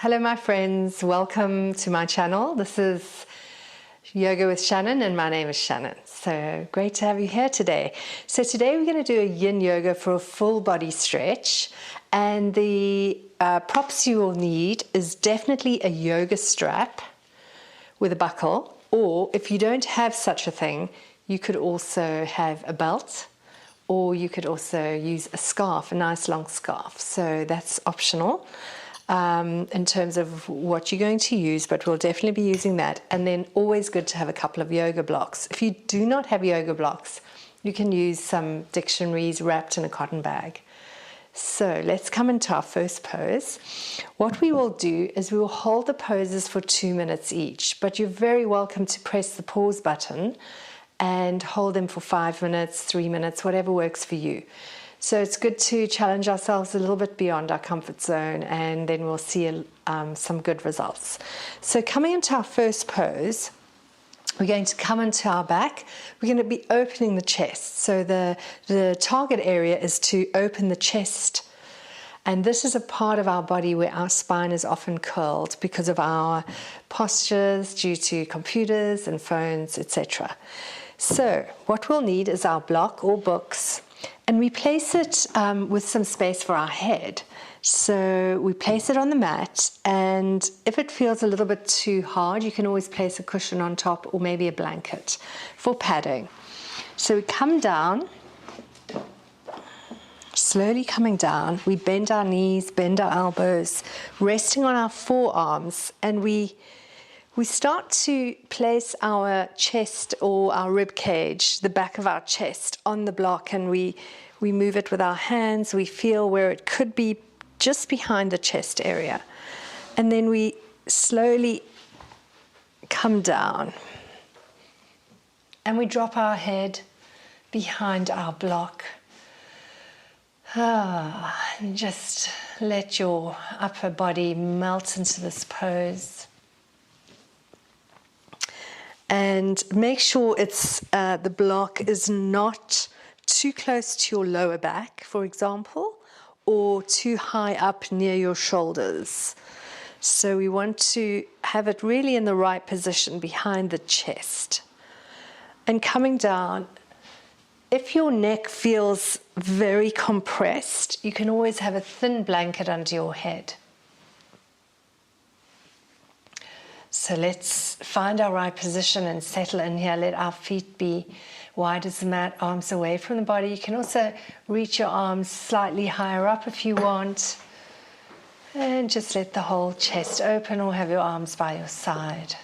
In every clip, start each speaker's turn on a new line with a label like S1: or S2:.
S1: Hello my friends, welcome to my channel. This is Yoga with Shannon and my name is Shannon. So great to have you here today. So today we're going to do a Yin Yoga for a full body stretch, and the props you will need is definitely a yoga strap with a buckle, or if you don't have such a thing, you could also have a belt, or you could also use a scarf, a nice long scarf. So that's optional in terms of what you're going to use, but we'll definitely be using that. And then always good to have a couple of yoga blocks. If you do not have yoga blocks, you can use some dictionaries wrapped in a cotton bag. So let's come into our first pose. What we will do is we will hold the poses for 2 minutes each, but you're very welcome to press the pause button and hold them for 5 minutes, 3 minutes, whatever works for you. So it's good to challenge ourselves a little bit beyond our comfort zone, and then we'll see some good results. So coming into our first pose, we're going to come into our back. We're going to be opening the chest. So the target area is to open the chest. And this is a part of our body where our spine is often curled because of our postures due to computers and phones, etc. So what we'll need is our block or books, and we place it with some space for our head. So we place it on the mat, and if it feels a little bit too hard, you can always place a cushion on top or maybe a blanket for padding. So we come down, slowly coming down. We bend our knees, bend our elbows, resting on our forearms, and we start to place our chest or our rib cage, the back of our chest, on the block, and we move it with our hands. We feel where it could be just behind the chest area. And then we slowly come down and we drop our head behind our block. And just let your upper body melt into this pose. And make sure the block is not too close to your lower back, for example, or too high up near your shoulders. So we want to have it really in the right position behind the chest. And coming down, if your neck feels very compressed, you can always have a thin blanket under your head. So let's find our right position and settle in here. Let our feet be wide as the mat, arms away from the body. You can also reach your arms slightly higher up if you want. And just let the whole chest open, or have your arms by your side.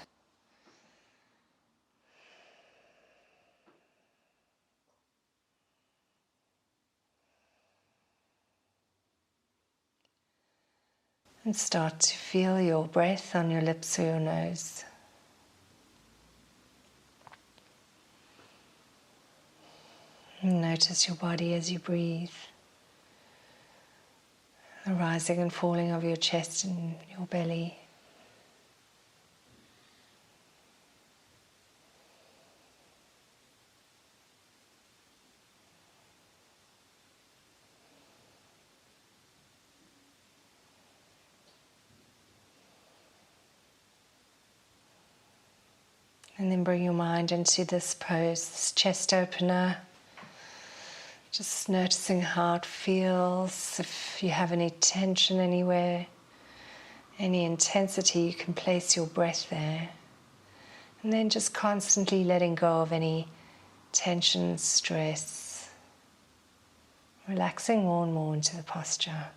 S1: And start to feel your breath on your lips or your nose. And notice your body as you breathe. The rising and falling of your chest and your belly. And then bring your mind into this pose, this chest opener. Just noticing how it feels. If you have any tension anywhere, any intensity, you can place your breath there. And then just constantly letting go of any tension, stress. Relaxing more and more into the posture.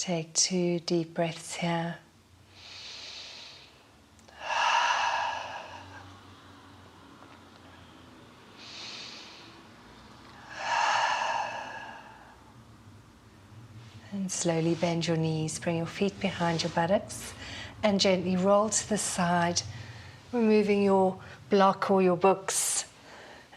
S1: Take 2 deep breaths here. And slowly bend your knees, bring your feet behind your buttocks and gently roll to the side, removing your block or your books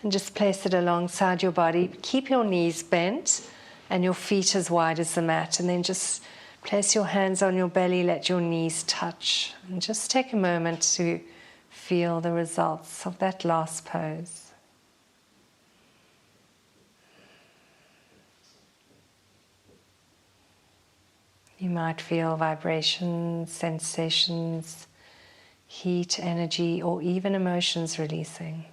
S1: and just place it alongside your body. Keep your knees bent and your feet as wide as the mat, and then just place your hands on your belly, let your knees touch, and just take a moment to feel the results of that last pose. You might feel vibrations, sensations, heat, energy, or even emotions releasing.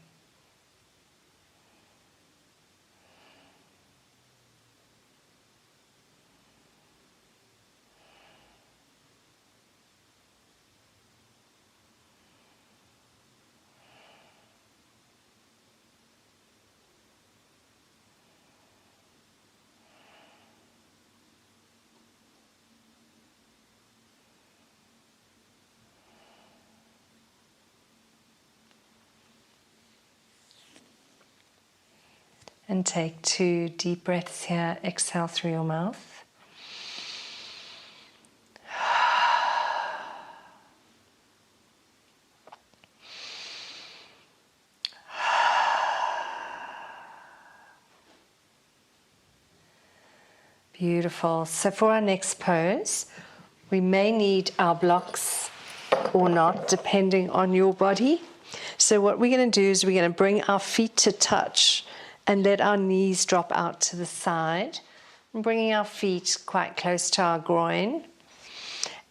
S1: And take 2 deep breaths here. Exhale through your mouth. Beautiful. So for our next pose, we may need our blocks or not, depending on your body. So what we're going to do is we're going to bring our feet to touch and let our knees drop out to the side, and bringing our feet quite close to our groin.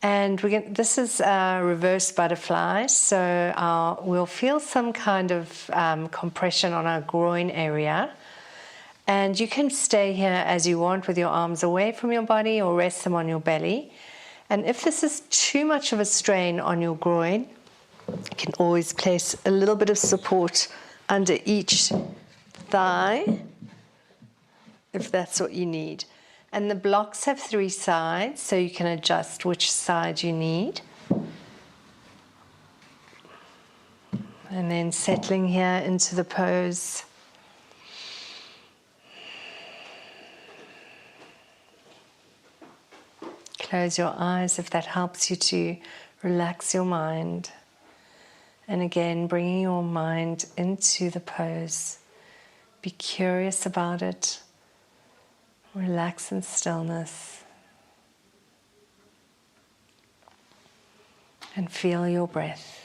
S1: And this is a reverse butterfly, so we'll feel some kind of compression on our groin area. And you can stay here as you want with your arms away from your body or rest them on your belly. And if this is too much of a strain on your groin, you can always place a little bit of support under each thigh, if that's what you need. And the blocks have 3 sides, so you can adjust which side you need. And then settling here into the pose. Close your eyes if that helps you to relax your mind. And again, bringing your mind into the pose. Be curious about it. Relax in stillness. And feel your breath.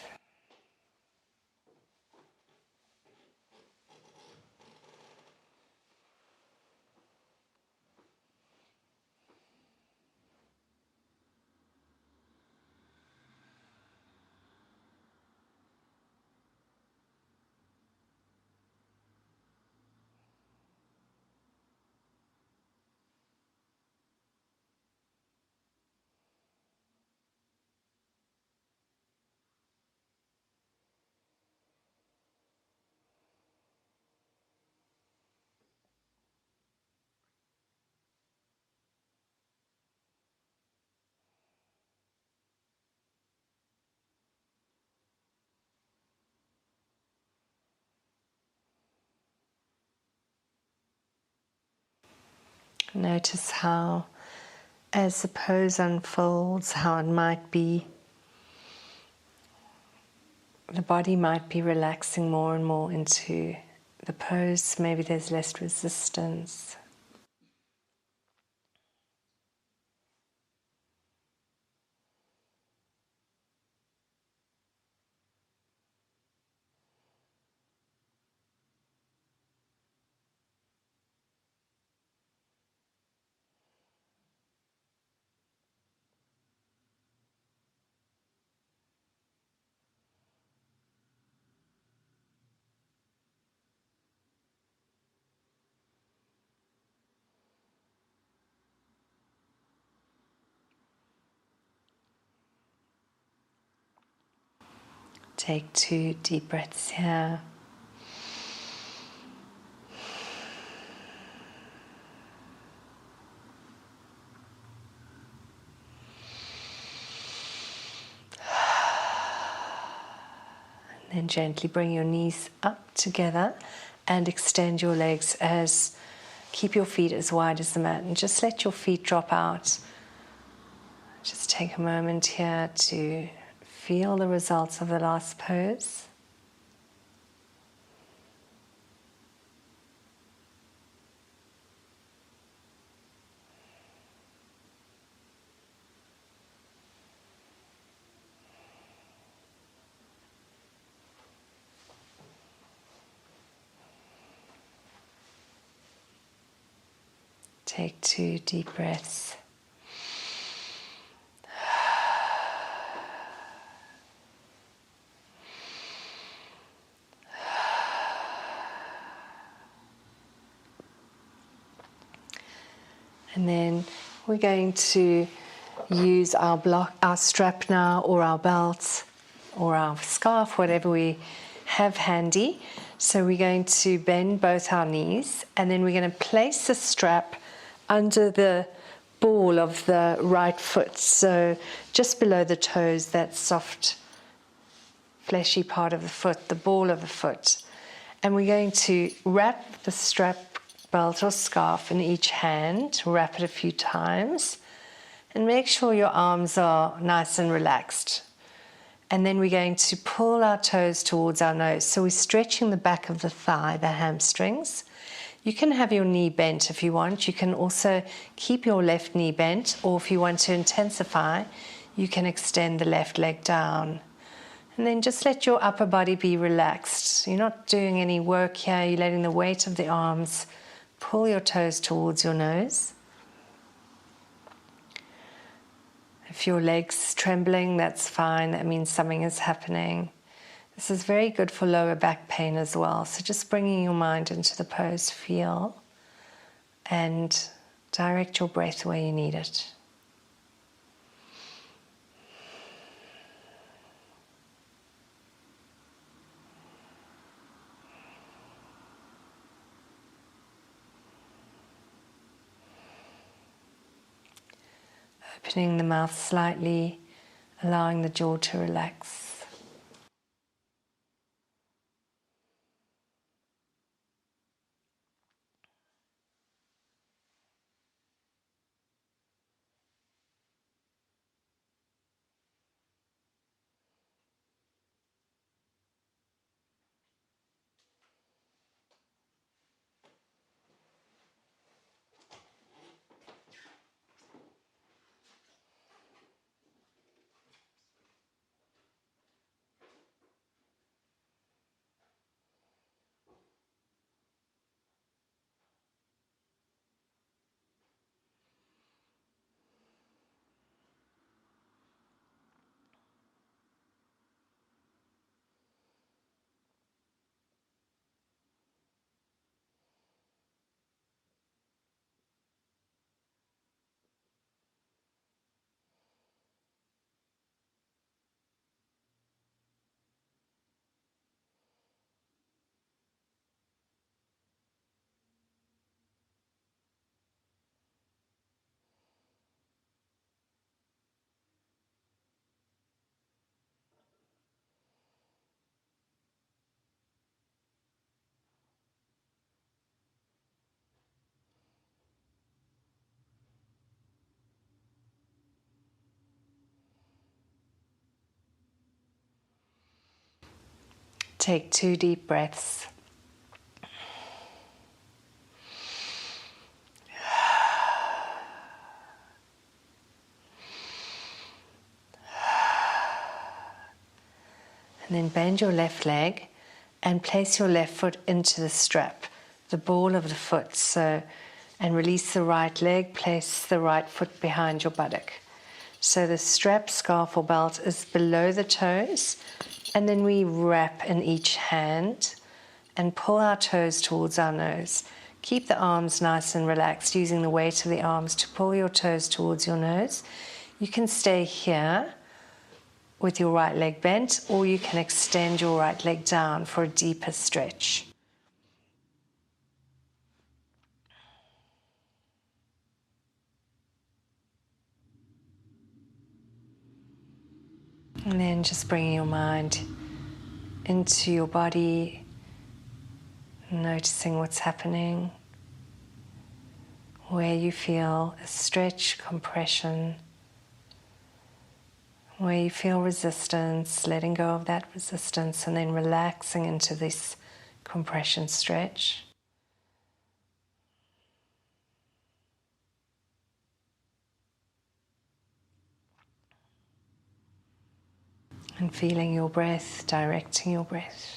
S1: Notice how, as the pose unfolds, how it might be, the body might be relaxing more and more into the pose. Maybe there's less resistance. Take 2 deep breaths here. Then gently bring your knees up together and extend your legs keep your feet as wide as the mat and just let your feet drop out. Just take a moment here to feel the results of the last pose. Take 2 deep breaths. And then we're going to use our strap now, or our belt, or our scarf, whatever we have handy. So we're going to bend both our knees, and then we're going to place the strap under the ball of the right foot. So just below the toes, that soft, fleshy part of the foot, the ball of the foot. And we're going to wrap the strap, belt or scarf in each hand, wrap it a few times, and make sure your arms are nice and relaxed. And then we're going to pull our toes towards our nose. So we're stretching the back of the thigh, the hamstrings. You can have your knee bent if you want. You can also keep your left knee bent, or if you want to intensify, you can extend the left leg down. And then just let your upper body be relaxed. You're not doing any work here. You're letting the weight of the arms pull your toes towards your nose. If your leg's trembling, that's fine. That means something is happening. This is very good for lower back pain as well. So just bringing your mind into the pose, feel, and direct your breath where you need it. Opening the mouth slightly, allowing the jaw to relax. Take 2 deep breaths. And then bend your left leg and place your left foot into the strap, the ball of the foot. And release the right leg, place the right foot behind your buttock. So the strap, scarf or belt is below the toes, and then we wrap in each hand and pull our toes towards our nose. Keep the arms nice and relaxed, using the weight of the arms to pull your toes towards your nose. You can stay here with your right leg bent, or you can extend your right leg down for a deeper stretch. And then just bringing your mind into your body, noticing what's happening, where you feel a stretch, compression, where you feel resistance, letting go of that resistance and then relaxing into this compression stretch. And feeling your breath, directing your breath.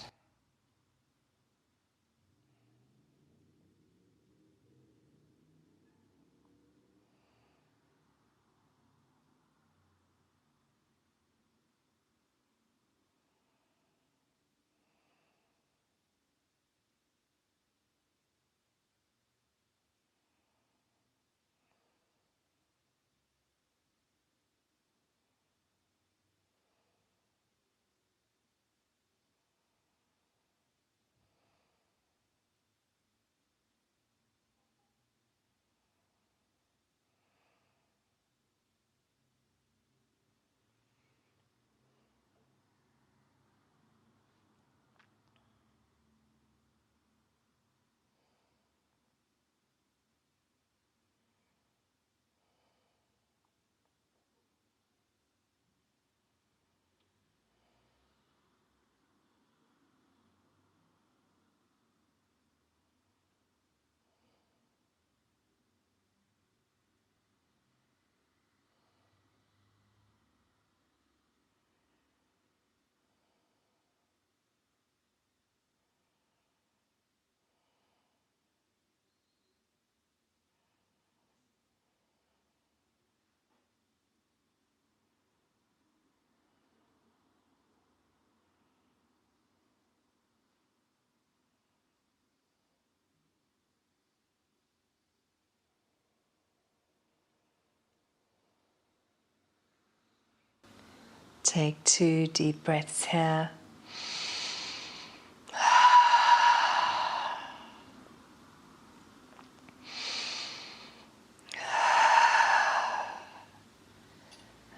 S1: Take 2 deep breaths here.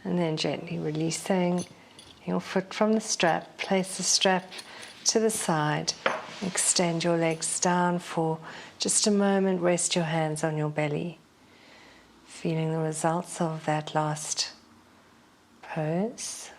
S1: And then gently releasing your foot from the strap. Place the strap to the side. Extend your legs down for just a moment. Rest your hands on your belly. Feeling the results of that last pose.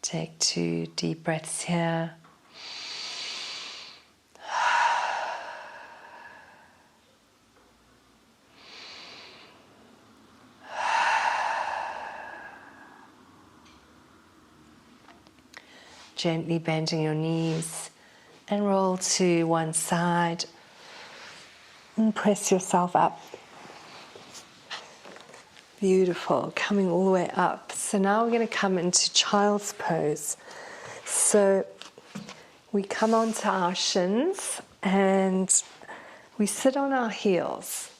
S1: Take 2 deep breaths here. Gently bending your knees and roll to one side and press yourself up. Beautiful, coming all the way up. So now we're going to come into child's pose. So we come onto our shins and we sit on our heels.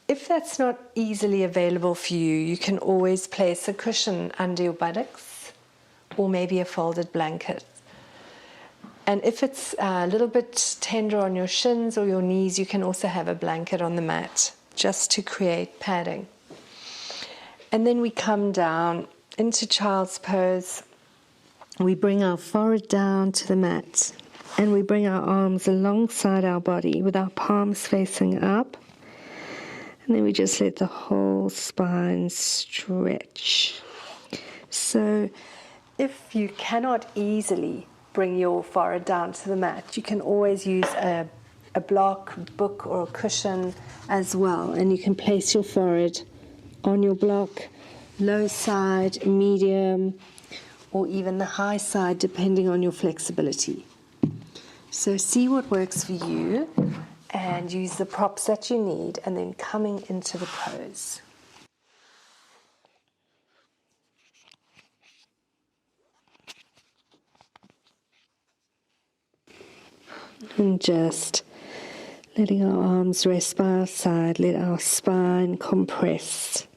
S1: If that's not easily available for you, you can always place a cushion under your buttocks or maybe a folded blanket. And if it's a little bit tender on your shins or your knees, you can also have a blanket on the mat just to create padding. And then we come down into child's pose. We bring our forehead down to the mat and we bring our arms alongside our body with our palms facing up. And then we just let the whole spine stretch. So if you cannot easily bring your forehead down to the mat, you can always use a block, book or a cushion as well. And you can place your forehead on your block, low side, medium, or even the high side, depending on your flexibility. So see what works for you and use the props that you need, and then coming into the pose.
S2: And just letting our arms rest by our side, let our spine compress.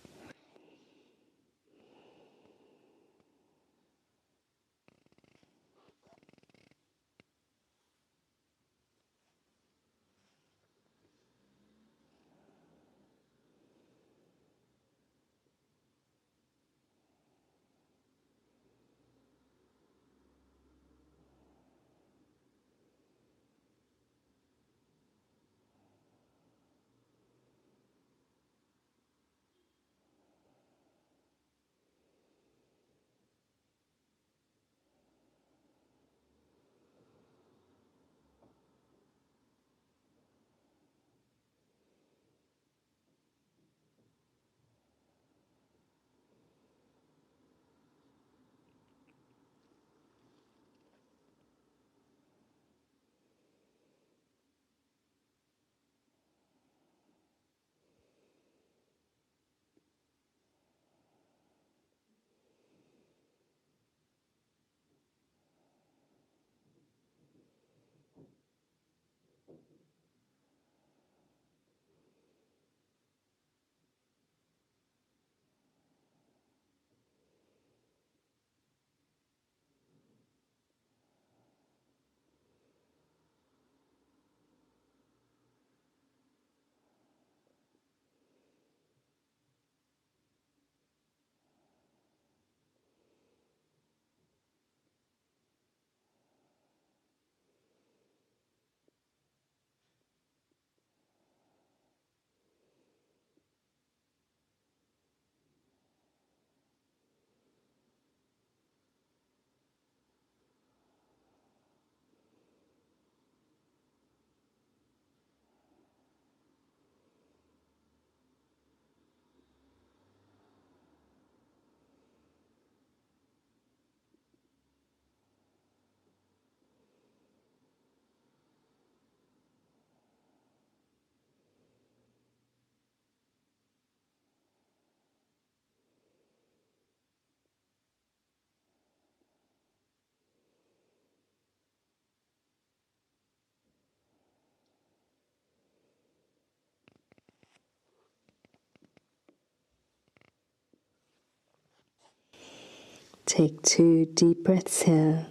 S2: Take 2 deep breaths here.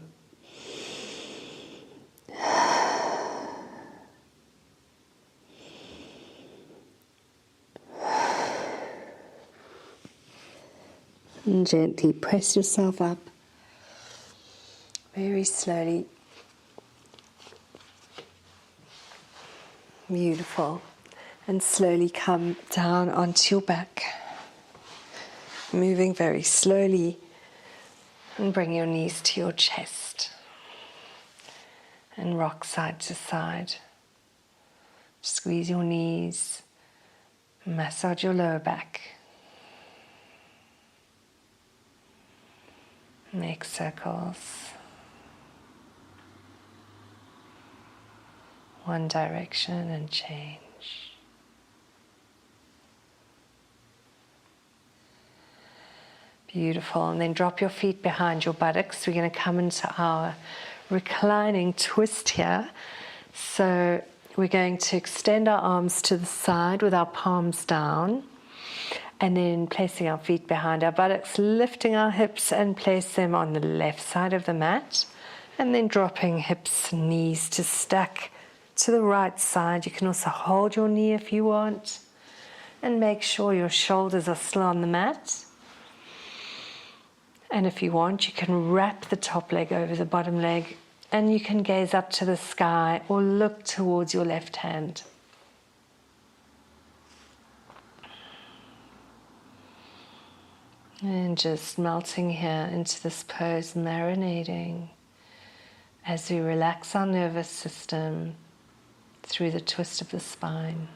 S2: And gently press yourself up. Very slowly. Beautiful. And slowly come down onto your back. Moving very slowly. And bring your knees to your chest. And rock side to side. Squeeze your knees. Massage your lower back. Make circles. One direction and change. Beautiful. And then drop your feet behind your buttocks. We're going to come into our reclining twist here. So we're going to extend our arms to the side with our palms down. And then placing our feet behind our buttocks, lifting our hips and place them on the left side of the mat. And then dropping hips and knees to stack to the right side. You can also hold your knee if you want. And make sure your shoulders are still on the mat. And if you want, you can wrap the top leg over the bottom leg. And you can gaze up to the sky or look towards your left hand. And just melting here into this pose, marinating as we relax our nervous system through the twist of the spine.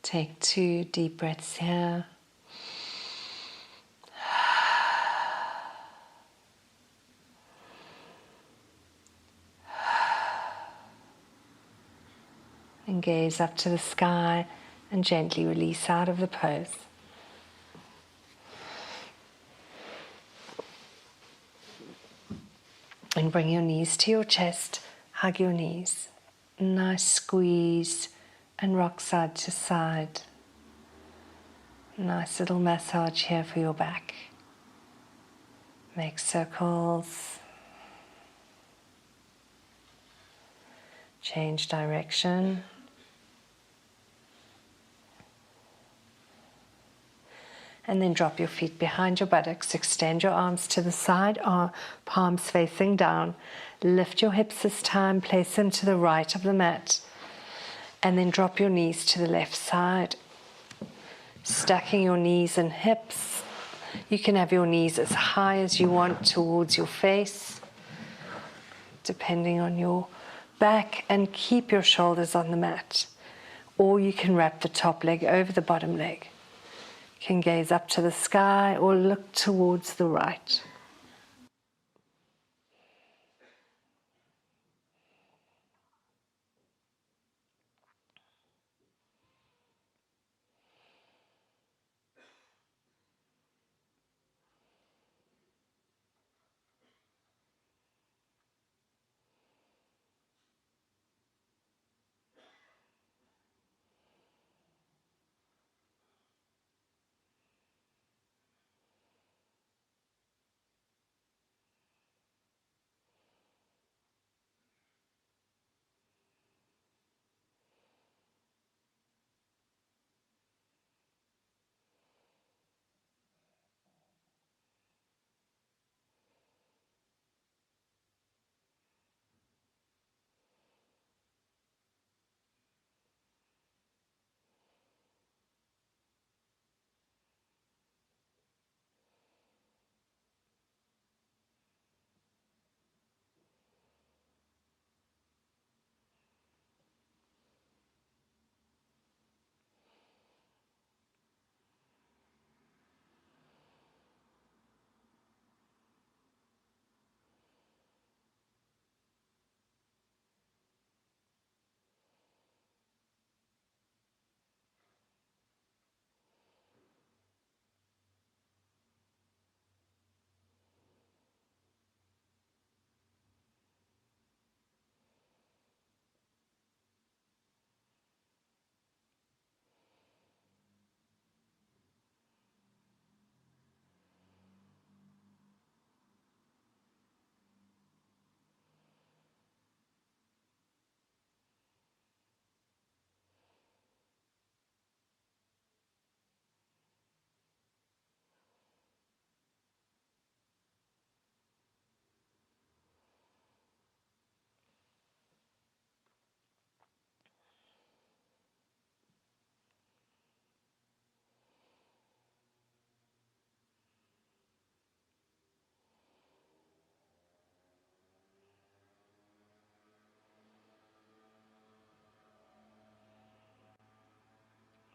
S2: Take 2 deep breaths here. And gaze up to the sky and gently release out of the pose. And bring your knees to your chest, hug your knees. Nice squeeze and rock side to side. Nice little massage here for your back. Make circles. Change direction. And then drop your feet behind your buttocks. Extend your arms to the side, palms facing down. Lift your hips this time, place them to the right of the mat. And then drop your knees to the left side. Stacking your knees and hips. You can have your knees as high as you want towards your face, depending on your back, and keep your shoulders on the mat. Or you can wrap the top leg over the bottom leg. You can gaze up to the sky or look towards the right.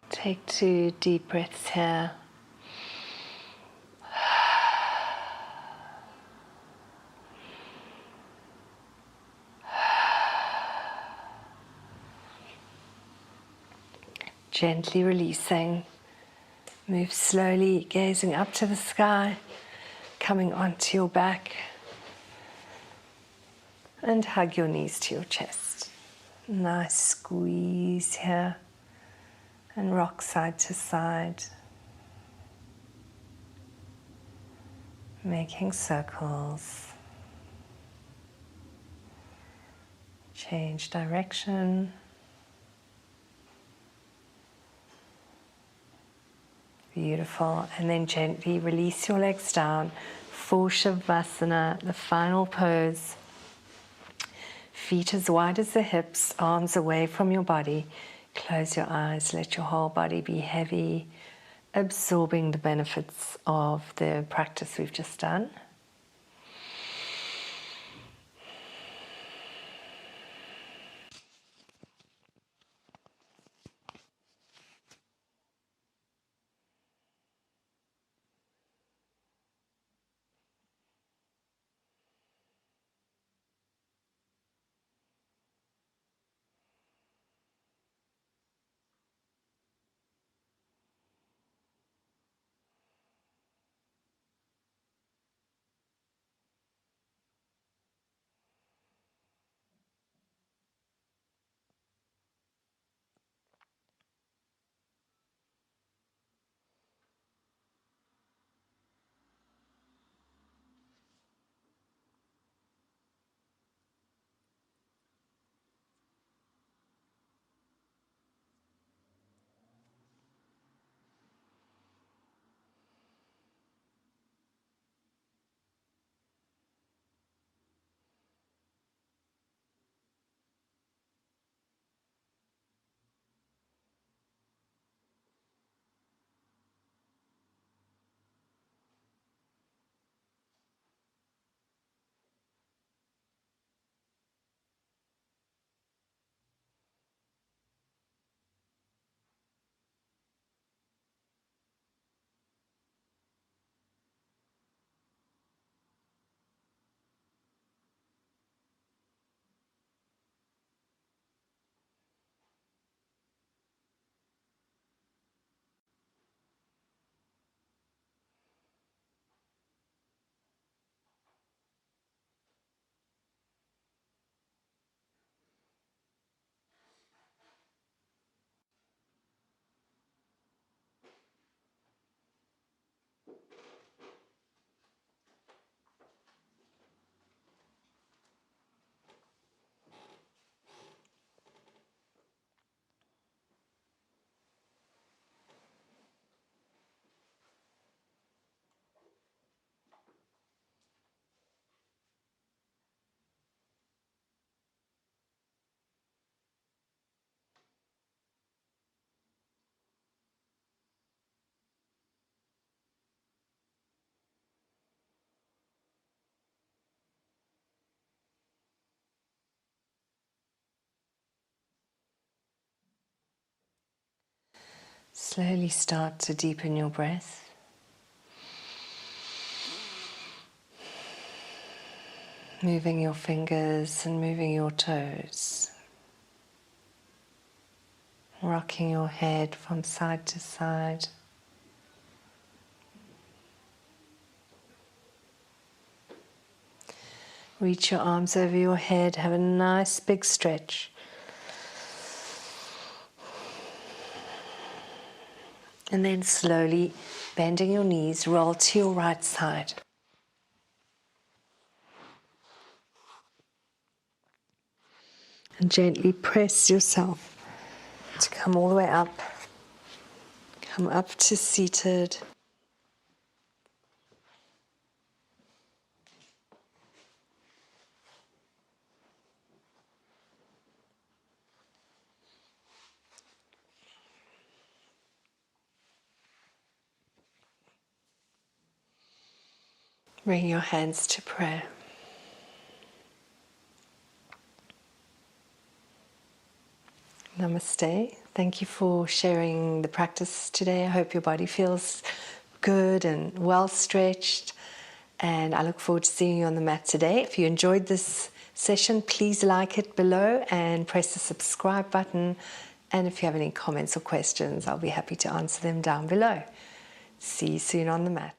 S2: Take 2 deep breaths here. Gently releasing. Move slowly, gazing up to the sky, coming onto your back. And hug your knees to your chest. Nice squeeze here. And rock side to side. Making circles. Change direction. Beautiful. And then gently release your legs down for savasana, the final pose. Feet as wide as the hips, arms away from your body. Close your eyes, let your whole body be heavy, absorbing the benefits of the practice we've just done. Slowly start to deepen your breath. Moving your fingers and moving your toes. Rocking your head from side to side. Reach your arms over your head. Have a nice big stretch. And then slowly bending your knees, roll to your right side. And gently press yourself to come all the way up. Come up to seated. Bring your hands to prayer. Namaste. Thank you for sharing the practice today. I hope your body feels good and well stretched. And I look forward to seeing you on the mat today. If you enjoyed this session, please like it below and press the subscribe button. And if you have any comments or questions, I'll be happy to answer them down below. See you soon on the mat.